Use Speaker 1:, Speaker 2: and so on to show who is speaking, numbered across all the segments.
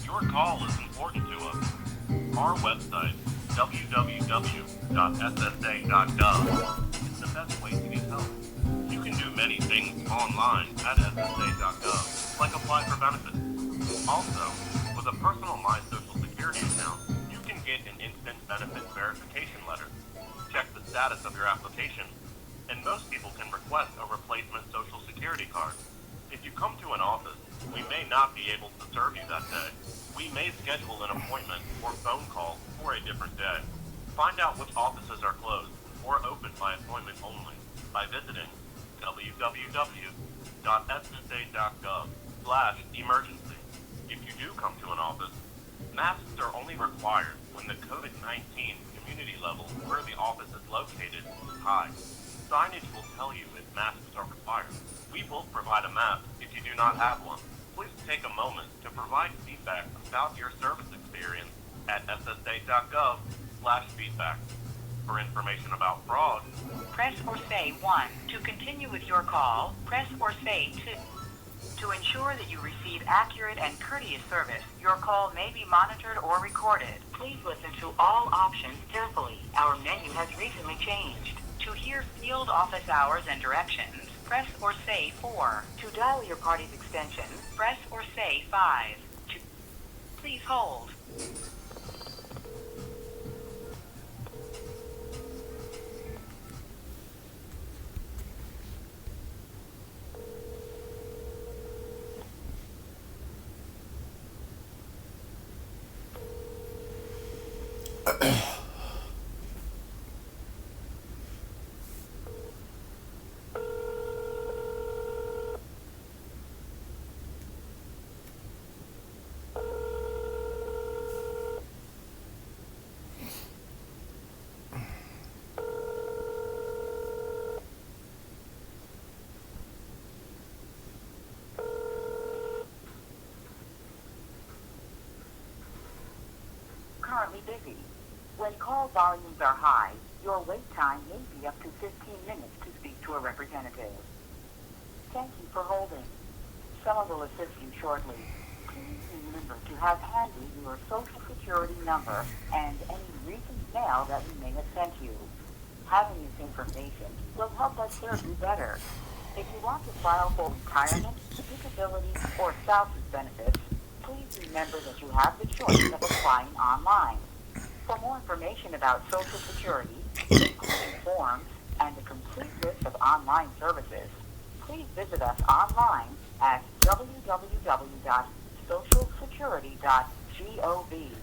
Speaker 1: Your call is important to us. Our website, www.ssa.gov, is the best way to get help. You can do many things online at ssa.gov, like apply for benefits. Also, with a personal My Social Security account, you can get an instant benefit verification letter. Check the status of your application, and most people can request a replacement Social Security card. If you come to an office, we may not be able to serve you that day. We may schedule an appointment or phone call for a different day. Find out which offices are closed or open by appointment only by visiting www.ssa.gov/emergency. If you do come to an office, masks are only required when the COVID-19 community level where the office is located is high. Signage will tell you if masks are required. We will provide a mask if you do not have one. Please take a moment to provide feedback about your service experience at ssa.gov/feedback. For information about fraud,
Speaker 2: press or say 1. To continue with your call, press or say 2. To ensure that you receive accurate and courteous service, your call may be monitored or recorded. Please listen to all options carefully. Our menu has recently changed. To hear field office hours and directions, press or say 4. To dial your party's extension, press or say 5. Please hold. Currently busy. When call volumes are high, your wait time may be up to 15 minutes to speak to a representative. Thank you for holding. Someone will assist you shortly. Please remember to have handy your Social Security number and any recent mail that we may have sent you. Having this information will help us serve you better. If you want to file for retirement, disability, or spouse's benefits, please remember that you have the choice of applying online. For more information about Social Security, including forms, and a complete list of online services, please visit us online at www.socialsecurity.gov.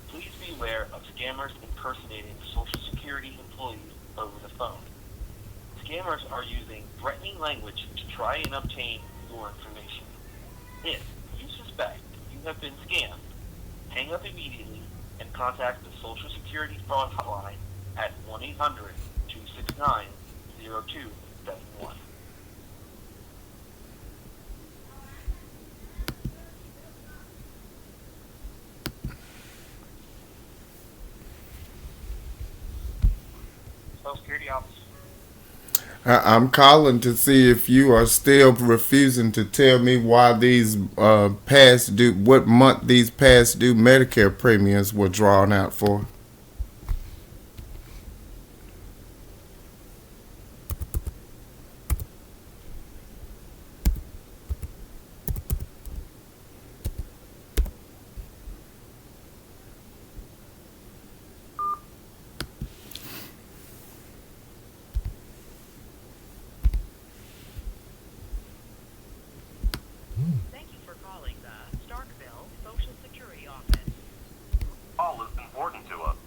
Speaker 3: Please be aware of scammers impersonating Social Security employees over the phone. Scammers are using threatening language to try and obtain your information. If you suspect you have been scammed, hang up immediately and contact the Social Security Fraud Hotline at 1-800-269-0271. Social Security Office.
Speaker 4: I'm calling to see if you are still refusing to tell me why these past due, what month these past due Medicare premiums were drawn out for.
Speaker 2: Thank you for calling the STARKVILLE Social Security Office.
Speaker 1: all is important to us.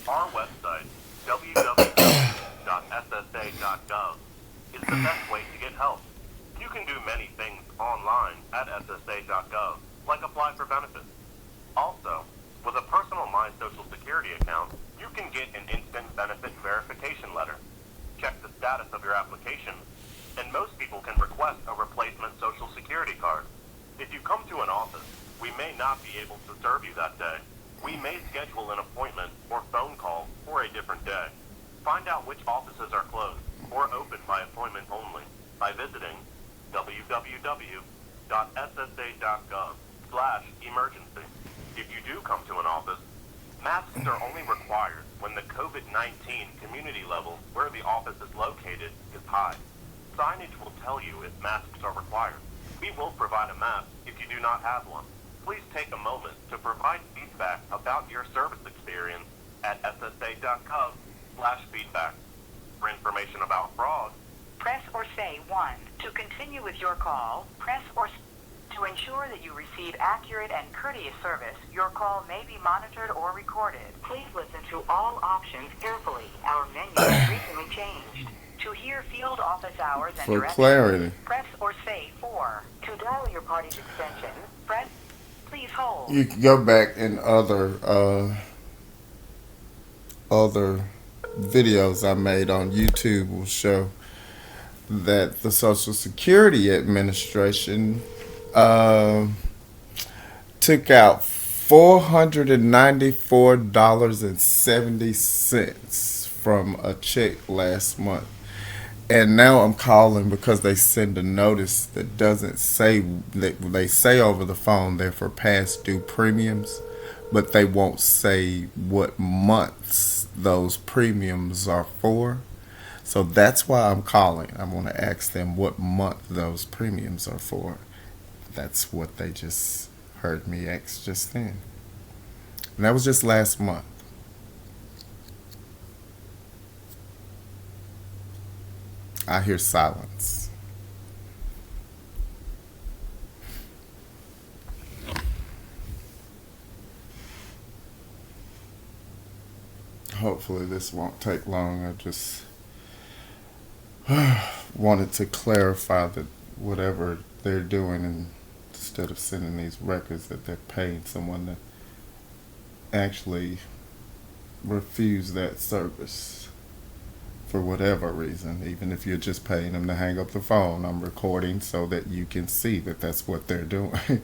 Speaker 1: Our website, www.ssa.gov, is the best way to get help. You can do many things online at ssa.gov, like apply for benefits. Also, with a personal My Social Security account, you can get an instant benefit verification letter. Check the status of your application, and most people can request a replacement Social Security card. If you come to an office, we may not be able to serve you that day. We may schedule an appointment or phone call for a different day. Find out which offices are closed or open by appointment only by visiting www.ssa.gov emergency. If you do come to an office, masks are only required when the COVID-19 community level where the office is located is high. Signage will tell you if masks are required. We will provide a mask if you do not have one. Please take a moment to provide feedback about your service experience at ssa.gov/feedback. For information about fraud,
Speaker 2: Press or say 1. To continue with your call, press or to ensure that you receive accurate and courteous service, your call may be monitored or recorded. Please listen to all options carefully. Our menu has recently changed. To hear field office hours and
Speaker 4: For
Speaker 2: directions,
Speaker 4: clarity.
Speaker 2: press or say 4. To dial your party's extension, press. Please hold.
Speaker 4: You can go back in other videos I made on YouTube will show that the Social Security Administration took out $494.70 from a check last month. And now I'm calling because they send a notice that doesn't say, that they say over the phone they're for past due premiums, but they won't say what months those premiums are for. So that's why I'm calling. I want to ask them what month those premiums are for. That's what they just heard me ask just then. And that was just last month. I hear silence. Hopefully this won't take long. I just wanted to clarify that whatever they're doing, and instead of sending these records, that they're paying someone to actually refuse that service for whatever reason. Even if you're just paying them to hang up the phone, I'm recording so that you can see that that's what they're doing.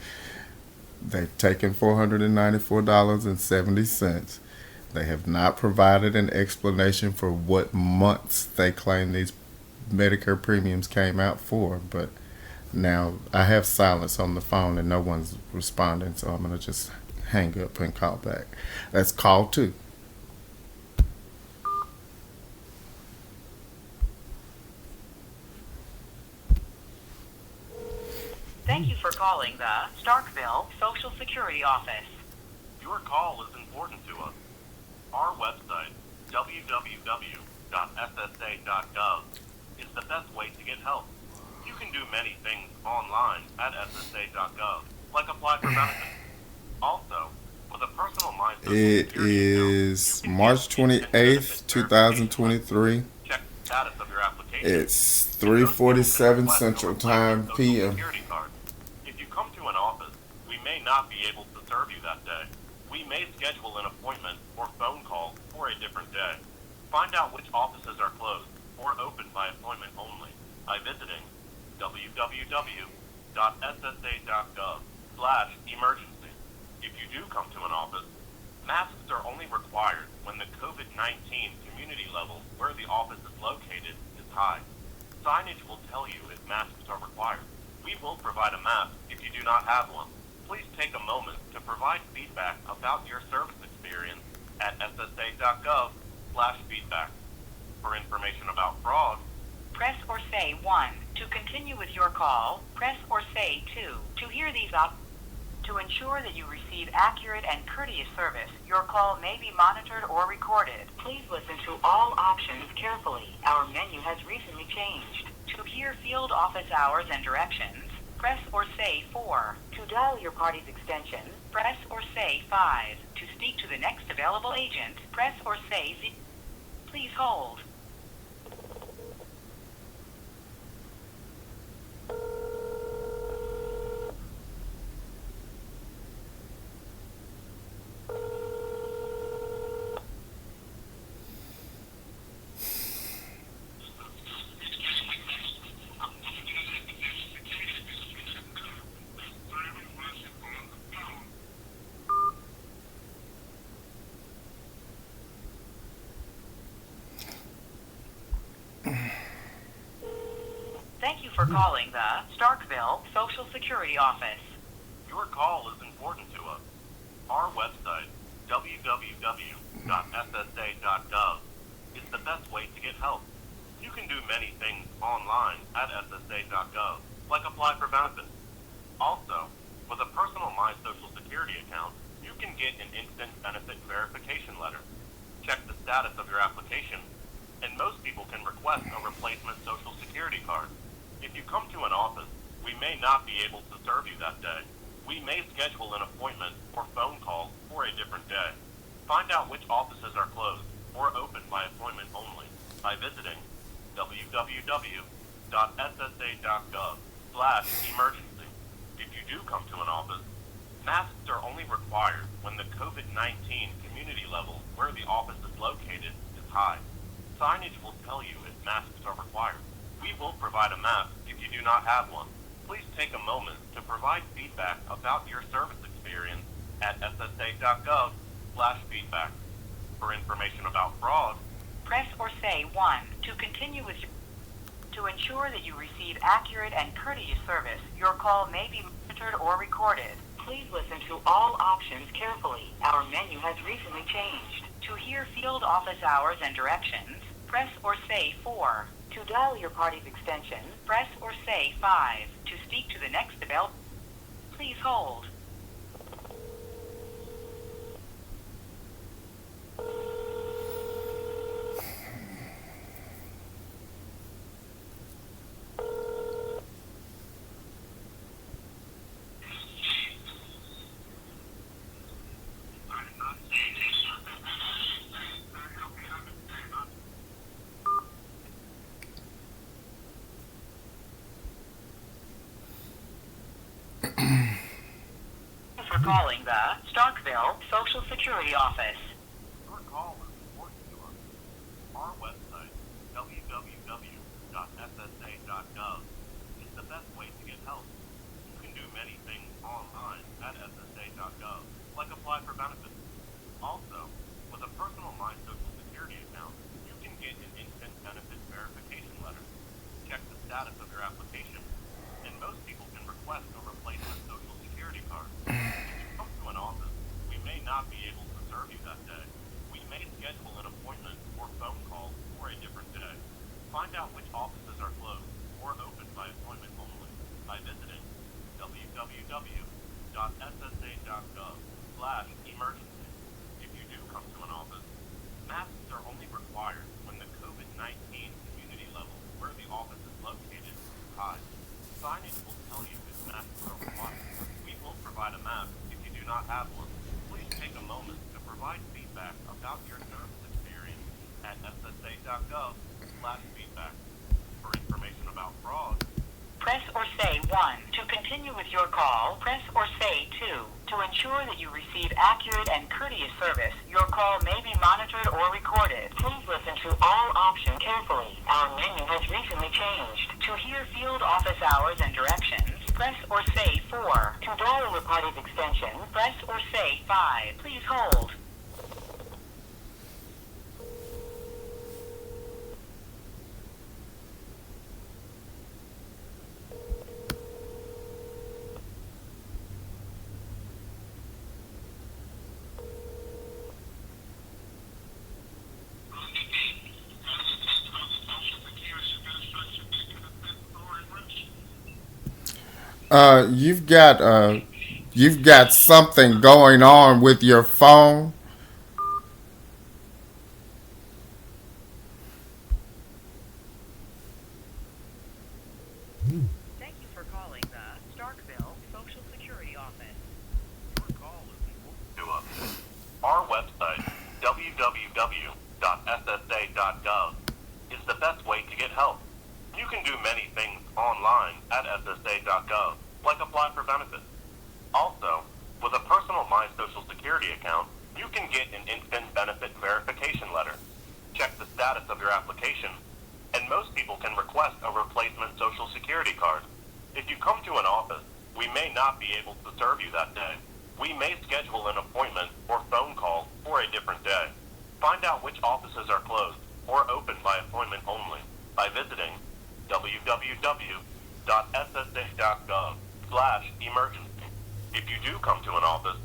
Speaker 4: They've taken $494.70. They have not provided an explanation for what months they claim these Medicare premiums came out for, but now I have silence on the phone and no one's responding, so I'm going to just hang up and call back. That's call 2.
Speaker 2: Thank you for calling the Starkville Social Security Office.
Speaker 1: your call is important to us. Our website, www.ssa.gov, is the best way to get help. You can do many things online at ssa.gov, like apply for benefits. Also, with a personal mind,
Speaker 4: It is March 28th, 2023.
Speaker 1: check the status of your application.
Speaker 4: It's 3:47 Central Time PM.
Speaker 1: If you come to an office, we may not be able to serve you that day. We may schedule an appointment or phone call for a different day. Find out which offices are closed or open by appointment only by visiting www.ssa.gov/emergency. If you do come to an office, masks are only required when the COVID-19 community level where the office is located is high. Signage will tell you if masks are required. We will provide a mask if you do not have one. Please take a moment to provide feedback about your service experience at ssa.gov/feedback. For information about fraud,
Speaker 2: Press or say 1. To continue with your call, press or say 2. To hear these to ensure that you receive accurate and courteous service, your call may be monitored or recorded. Please listen to all options carefully. Our menu has recently changed. To hear field office hours and directions, press or say 4. To dial your party's extension, press or say 5. To speak to the next available agent, press or say 0. Please hold. Thank you for calling the Starkville Social Security Office.
Speaker 1: your call is can do many things online at SSA.gov, like apply for benefits. Also, with a personal My Social Security account, you can get an instant benefit verification letter. Check the status of your application, and most people can request a replacement Social Security card. If you come to an office, we may not be able to serve you that day. We may schedule an appointment or phone call for a different day. Find out which offices are closed or open by appointment only by visiting www.ssa.gov/emergency. If you do come to an office, masks are only required when the COVID-19 community level where the office is located is high. Signage will tell you if masks are required. We will provide a mask if you do not have one. Please take a moment to provide feedback about your service experience at ssa.gov/feedback. For information about fraud,
Speaker 2: Press or say 1 to continue with your... To ensure that you receive accurate and courteous service, your call may be monitored or recorded. Please listen to all options carefully. Our menu has recently changed. To hear field office hours and directions, press or say 4. To dial your party's extension, press or say 5. To speak to the next available, please hold. For calling the Starkville Social Security Office.
Speaker 1: your call is important to us. Our website, www.ssa.gov, is the best way to get help. You can do many things online at ssa.gov, like apply for benefits. Also, with a personal My Social Security account, you can get an instant benefit verification letter. Check the status of your application, and most people can request a replacement Social Security card. If you come to an office, we may not be able to serve you that day. We may schedule an appointment or phone call for a different day. Find out which offices are closed or open by appointment only by visiting www.ssa.gov/emergency. If you do come to an office, masks are only required when the COVID-19 community level where the office is located is high. Signage will tell you if masks are required. We will provide a mask if you do not have one. Please take a moment to provide feedback about your service experience at ssa.gov/feedback. For information about fraud,
Speaker 2: Press or say 1 to continue with your call. Press or say 2 to ensure that you receive accurate and courteous service. Your call may be monitored or recorded. Please listen to all options carefully. Our menu has recently changed. To hear field office hours and directions, press or say 4. To dial your party's extension, press or say 5. Please hold.
Speaker 4: You've got something going on with your phone.
Speaker 2: Thank you for calling the Starkville Social Security Office.
Speaker 1: your call is important to us. Our website, www.ssa.gov, is the best way to get help. You can do many things online at ssa.gov, like apply for benefits. Also, with a personal My Social Security account, you can get an instant benefit verification letter. Check the status of your application, and most people can request a replacement Social Security card. If you come to an office, we may not be able to serve you that day. We may schedule an appointment or phone call for a different day. Find out which offices are closed or open by appointment only by visiting www.ssa.gov/emergency. If you do come to an office,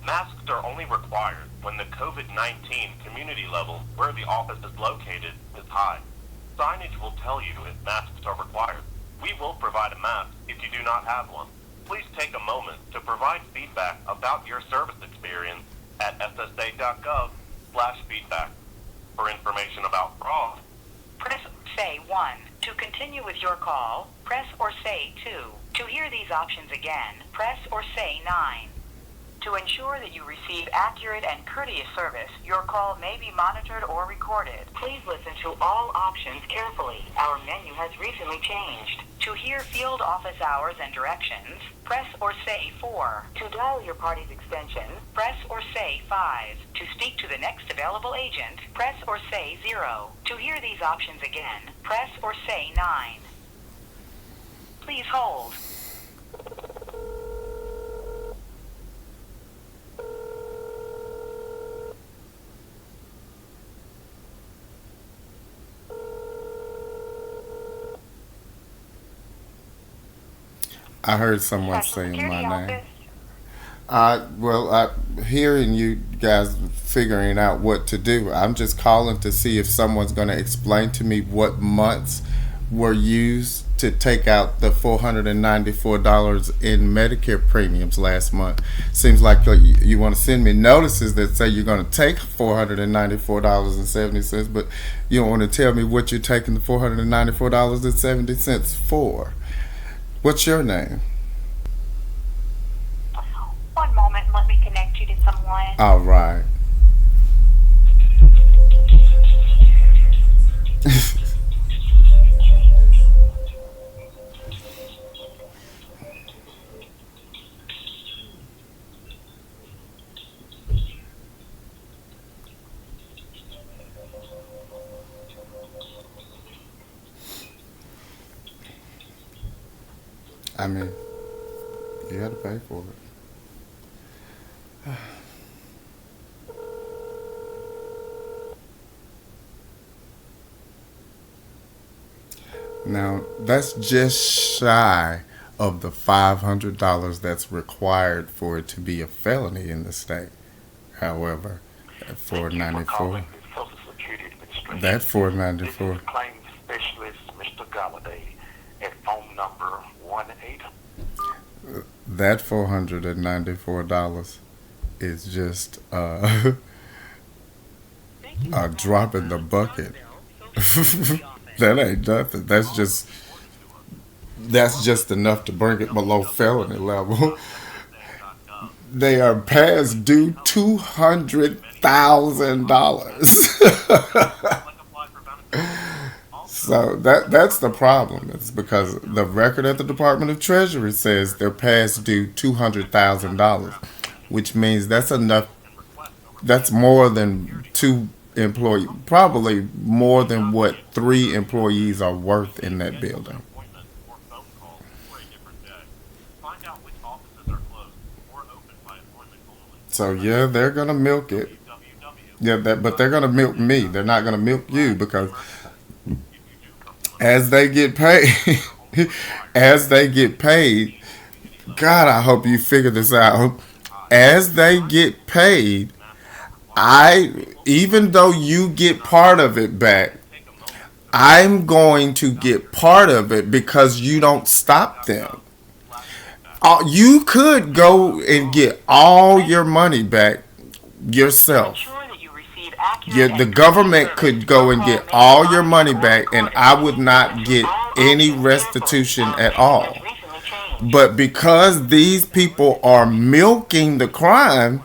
Speaker 1: masks are only required when the COVID-19 community level where the office is located is high. Signage will tell you if masks are required. We will provide a mask if you do not have one. Please take a moment to provide feedback about your service experience at ssa.gov/feedback. For information about fraud,
Speaker 2: Press say 1. To continue with your call, press or say 2. To hear these options again, press or say 9. To ensure that you receive accurate and courteous service, your call may be monitored or recorded. Please listen to all options carefully. Our menu has recently changed. To hear field office hours and directions, press or say 4. To dial your party's extension, press or say 5. To speak to the next available agent, press or say 0. To hear these options again, press or say 9. Please hold.
Speaker 4: I heard someone saying
Speaker 2: Security
Speaker 4: my name.
Speaker 2: office.
Speaker 4: Hearing you guys figuring out what to do, I'm just calling to see if someone's going to explain to me what months were used to take out the $494 in Medicare premiums last month. Seems like you want to send me notices that say you're going to take $494.70, but you don't want to tell me what you're taking the $494.70 for. What's your name?
Speaker 2: One moment, let me connect you to someone.
Speaker 4: All right. I mean, you had to pay for it. Now, that's just shy of the $500 that's required for it to be a felony in the state. However, at $494,
Speaker 5: Social Security Administration.
Speaker 4: that
Speaker 5: This
Speaker 4: $494,
Speaker 5: is claims specialist Mr. Galladay at phone number 18.
Speaker 4: that $494 is just a drop in the bucket. That ain't nothing. That's just enough to bring it below felony level. They are past due $200,000. So that's the problem. It's because the record at the Department of Treasury says they're past due $200,000, which means that's enough. That's more than two employees, probably more than what 3 employees are worth in that building. So yeah, they're gonna milk it. Yeah, but they're gonna milk me. They're not gonna milk you because as they get paid, as they get paid, God, I hope you figure this out. As they get paid, even though you get part of it back, I'm going to get part of it because you don't stop them. You could go and get all your money back yourself. The government could go and get all your money back, and I would not get any restitution at all. But because these people are milking the crime,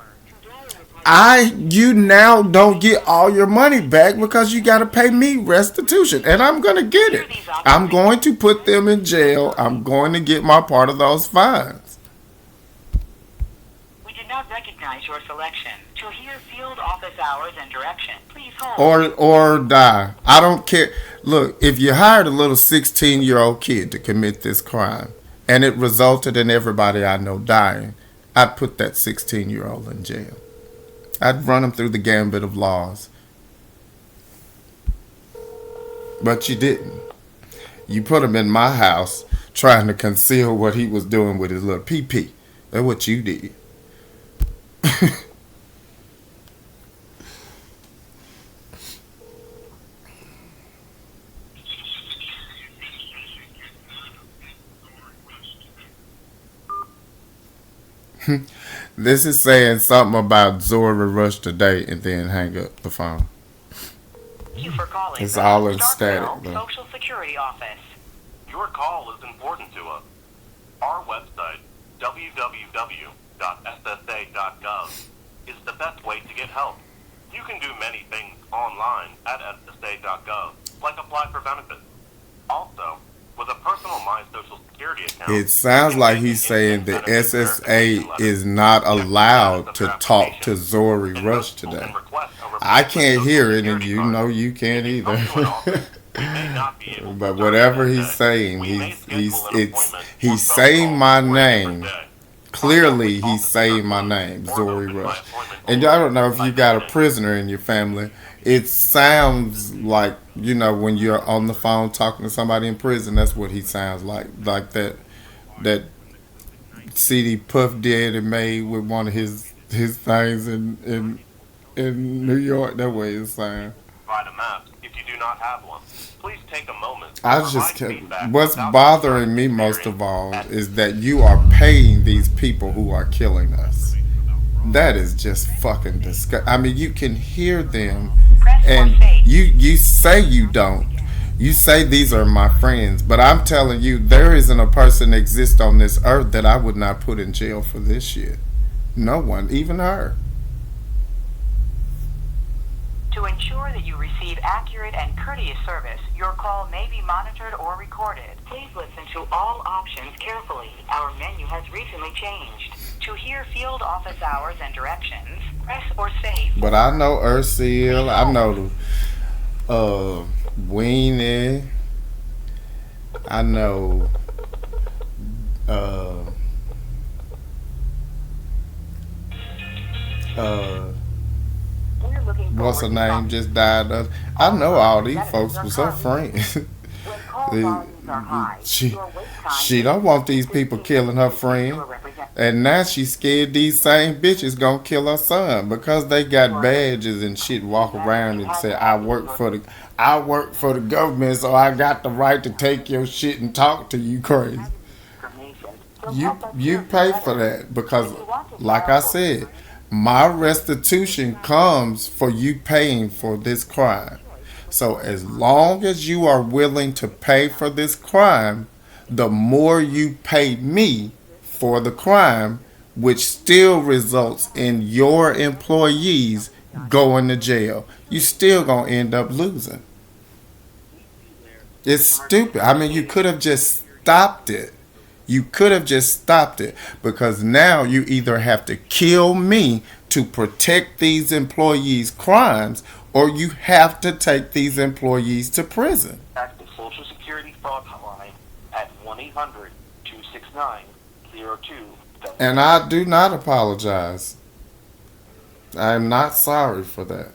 Speaker 4: you now don't get all your money back because you got to pay me restitution, and I'm going to get it. I'm going to put them in jail. I'm going to get my part of those fines.
Speaker 2: We did not recognize your selection. To hear field office hours and direction, please hold.
Speaker 4: Or die. I don't care. Look, if you hired a little 16-year-old kid to commit this crime, and it resulted in everybody I know dying, I'd put that 16-year-old in jail. I'd run him through the gambit of laws. But you didn't. You put him in my house trying to conceal what he was doing with his little pee-pee. That's what you did. This is saying something about Zora Rush today and then hang up the phone.
Speaker 2: Thank you for calling
Speaker 4: It's
Speaker 2: the
Speaker 4: all in static,
Speaker 2: Starkville
Speaker 4: though.
Speaker 2: Social Security Office.
Speaker 1: Your call is important to us. Our website, www.ssa.gov, is the best way to get help. You can do many things online at ssa.gov, like apply for benefits. Also, with a personal My Social Security account,
Speaker 4: It sounds like he's saying the SSA is not allowed to talk to Zori Rush today. I can't hear it, and you know you can't either. But whatever he's saying, he's saying my name. Clearly, he's saying my name, Zori Rush. And I don't know if you got a prisoner in your family. It sounds like, you know, when you're on the phone talking to somebody in prison, that's what he sounds like that CD Puff Daddy made with one of his things in New York. That way it sounds.
Speaker 1: Provide a map if you do not have one. Please take a moment.
Speaker 4: What's bothering me most of all is that you are paying these people who are killing us. That is just fucking disgusting. I mean, you can hear them, and you say you don't. You say these are my friends, but I'm telling you, there isn't a person that exists on this earth that I would not put in jail for this shit. No one, even her.
Speaker 2: To ensure that you receive accurate and courteous service, your call may be monitored or recorded. Please listen to all options carefully. Our menu has recently changed. To hear field office hours and directions, press or say.
Speaker 4: But I know Ursil, I know Weenie, I know what's her name just died. I know all these folks was her friends. She don't want these people killing her friend. And now she's scared these same bitches gonna kill her son because they got badges and shit, walk around and say, I work for the government, so I got the right to take your shit and talk to you crazy. You pay for that because, like I said, my restitution comes for you paying for this crime. So as long as you are willing to pay for this crime, the more you pay me for the crime, which still results in your employees going to jail, you still gonna end up losing. It's stupid. I mean, you could have just stopped it. You could have just stopped it because now you either have to kill me to protect these employees' crimes or you have to take these employees to prison.
Speaker 3: Contact the Social Security Fraud Hotline at 1-800-269-02.
Speaker 4: And I do not apologize. I am not sorry for that.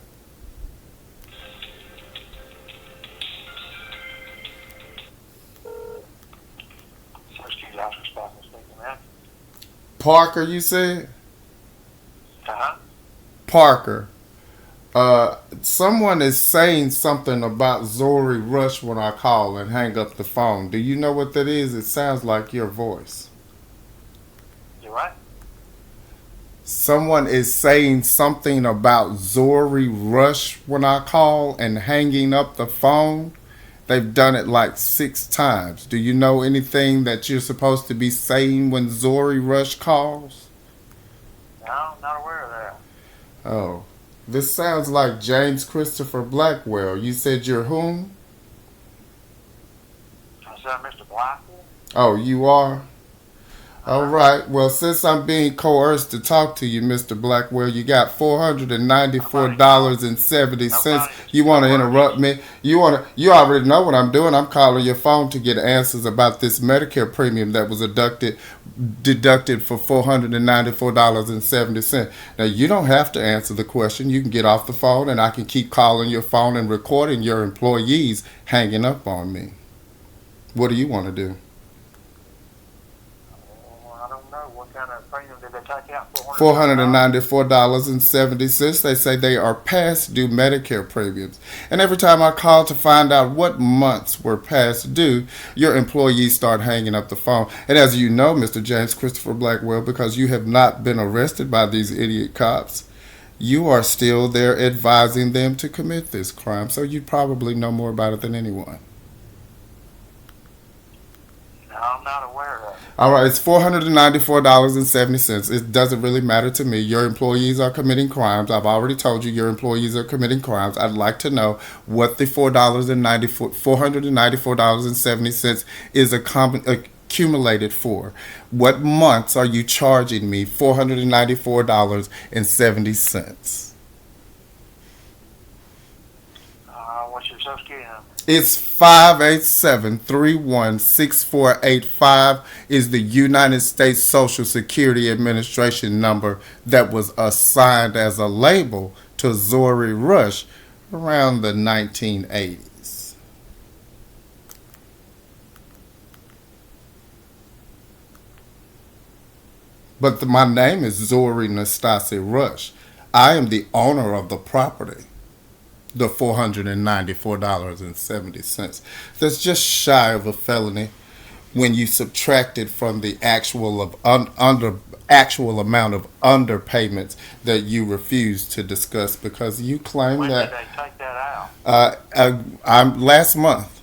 Speaker 4: Parker, you said?
Speaker 3: Uh-huh.
Speaker 4: Parker. Someone is saying something about Zori Rush when I call and hang up the phone. Do you know what that is? It sounds like your voice.
Speaker 3: You what?
Speaker 4: Someone is saying something about Zori Rush when I call and hanging up the phone. They've done it like 6 times. Do you know anything that you're supposed to be saying when Zori Rush calls?
Speaker 3: No, I'm not aware of that.
Speaker 4: Oh. This sounds like James Christopher Blackwell. You said you're whom?
Speaker 3: I said Mr. Blackwell.
Speaker 4: Oh, you are? All right. Well, since I'm being coerced to talk to you, Mr. Blackwell, you got $494.70. You want to interrupt me? You already know what I'm doing. I'm calling your phone to get answers about this Medicare premium that was deducted for $494.70. Now, you don't have to answer the question. You can get off the phone, and I can keep calling your phone and recording your employees hanging up on me. What do you want to do?
Speaker 3: I don't know. What kind of premium did they
Speaker 5: take out
Speaker 4: $494.70. They say they are past due Medicare premiums. And every time I call to find out what months were past due, your employees start hanging up the phone. And as you know, Mr. James Christopher Blackwell, because you have not been arrested by these idiot cops, you are still there advising them to commit this crime. So you probably know more about it than anyone.
Speaker 5: No, I'm not aware of it.
Speaker 4: All right, it's $494.70. It doesn't really matter to me. Your employees are committing crimes. I've already told you your employees are committing crimes. I'd like to know what the $494.70 is accumulated for. What months are you charging me $494.70?
Speaker 5: What's your social security number?
Speaker 4: It's 587-316485 is the United States Social Security Administration number that was assigned as a label to Zori Rush around the 1980s. But my name is Zori Nastasi Rush. I am the owner of the property. The $494.70. That's just shy of a felony when you subtract it from the actual actual amount of underpayments that you refuse to discuss because you claim
Speaker 5: When
Speaker 4: that
Speaker 5: did they take that out?
Speaker 4: I'm last month.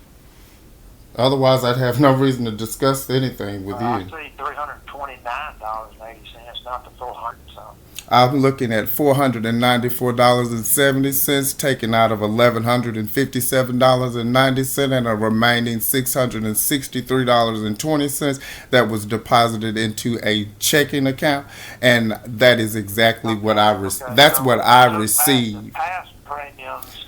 Speaker 4: Otherwise, I'd have no reason to discuss anything with
Speaker 5: I
Speaker 4: you.
Speaker 5: see $329.80, not the 400 something.
Speaker 4: I'm looking at $494.70 taken out of $1,157.90 and a remaining $663.20 that was deposited into a checking account, and that is exactly what I received. That's what I received.
Speaker 5: Past premiums.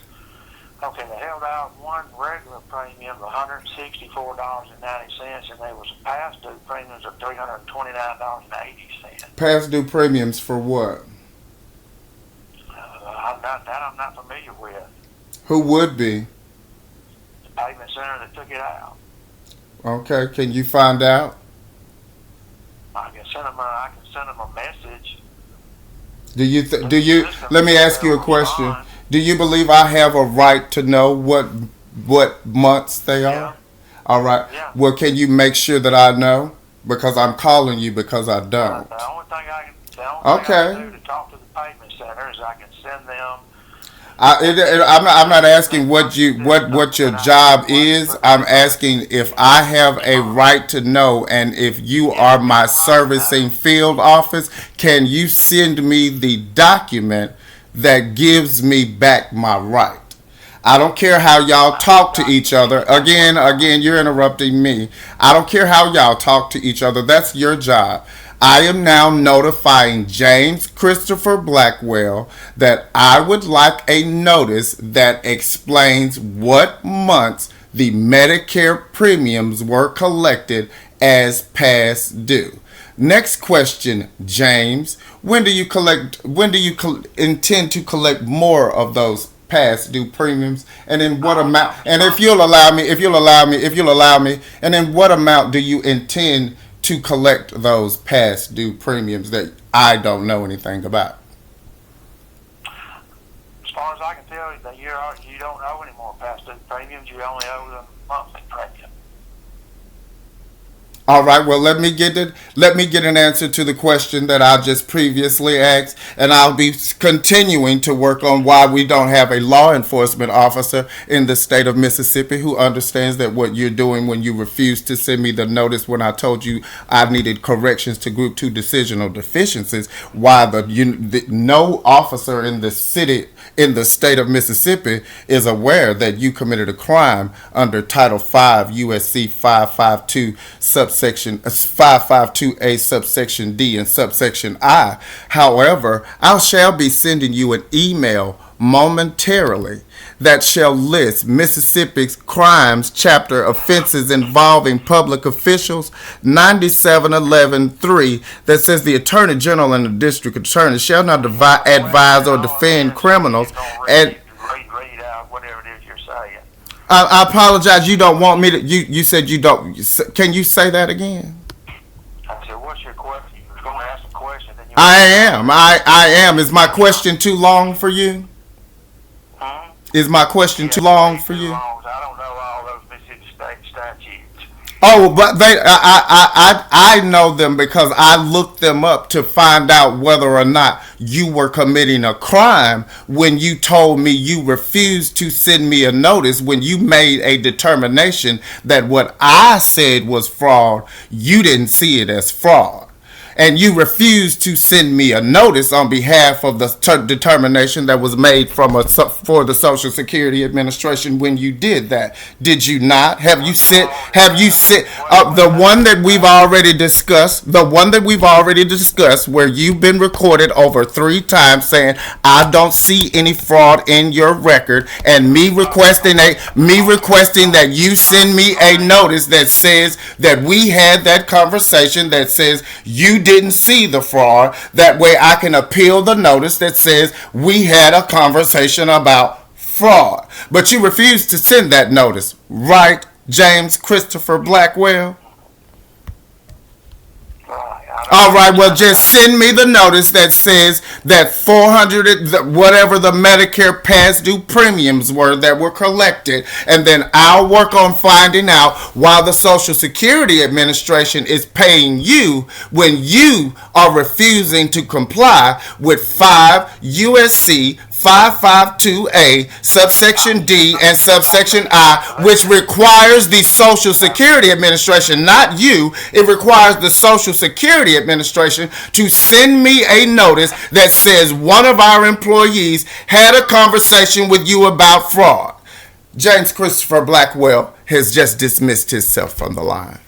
Speaker 5: Okay, they held out one regular premium of $164.90, and there was past due premiums of $329.80.
Speaker 4: Past due premiums for what?
Speaker 5: I'm not familiar with.
Speaker 4: Who would be?
Speaker 5: The payment center that took it out.
Speaker 4: Okay, can you find out?
Speaker 5: I can send them a message.
Speaker 4: Let me ask you a question. Do you believe I have a right to know what months they are?
Speaker 5: Yeah.
Speaker 4: All right.
Speaker 5: Yeah.
Speaker 4: Well, can you make sure that I know? Because I'm calling you because I don't.
Speaker 5: The only thing I can do to talk to the payment center is I can send them.
Speaker 4: I'm not asking what your job is. I'm asking if I have a right to know, and if you are my servicing field office, can you send me the document that gives me back my right? I don't care how y'all talk to each other. Again, you're interrupting me. I don't care how y'all talk to each other. That's your job. I am now notifying James Christopher Blackwell that I would like a notice that explains what months the Medicare premiums were collected as past due. Next question, James. When do you intend to collect more of those past due premiums, and in what amount? And if you'll allow me, and in what amount do you intend to collect those past due premiums that I don't know anything about?
Speaker 5: As far as I can tell, that you don't owe any more past due premiums. You only owe the monthly premium.
Speaker 4: All right, well, let me get an answer to the question that I just previously asked, and I'll be continuing to work on why we don't have a law enforcement officer in the state of Mississippi who understands that what you're doing when you refused to send me the notice when I told you I needed corrections to Group 2 decisional deficiencies, why no officer in the city, in the state of Mississippi, is aware that you committed a crime under Title 5 USC 552 subsection 552A subsection D and subsection I. However, I shall be sending you an email momentarily that shall list Mississippi's crimes chapter offenses involving public officials 9711.3 that says the Attorney General and the District Attorney shall not advise or defend criminals. And
Speaker 5: read out whatever it is you're saying.
Speaker 4: I apologize. You don't want me to. You said you don't. Can you say that again?
Speaker 5: I said, what's your question? You were going to ask a question. Then you
Speaker 4: I am. I am. Is my question too long for you?
Speaker 5: Huh?
Speaker 4: Is my question too long for you?
Speaker 5: I don't know all those Mississippi State statutes.
Speaker 4: Oh, but I know them because I looked them up to find out whether or not you were committing a crime when you told me you refused to send me a notice when you made a determination that what I said was fraud, you didn't see it as fraud. And you refused to send me a notice on behalf of the determination that was made for the Social Security Administration when you did that. Did you not? Have you sent the one that we've already discussed, where you've been recorded over 3 times saying, I don't see any fraud in your record, and me requesting that you send me a notice that says that we had that conversation that says you didn't see the fraud. That way I can appeal the notice that says we had a conversation about fraud. But you refused to send that notice, right, James Christopher Blackwell? All right, well, just send me the notice that says that 400, whatever the Medicare past due premiums were that were collected, and then I'll work on finding out why the Social Security Administration is paying you when you are refusing to comply with 5 USC 552A, subsection D and subsection I, which requires the Social Security Administration, not you, it requires the Social Security Administration to send me a notice that says one of our employees had a conversation with you about fraud. James Christopher Blackwell has just dismissed himself from the line.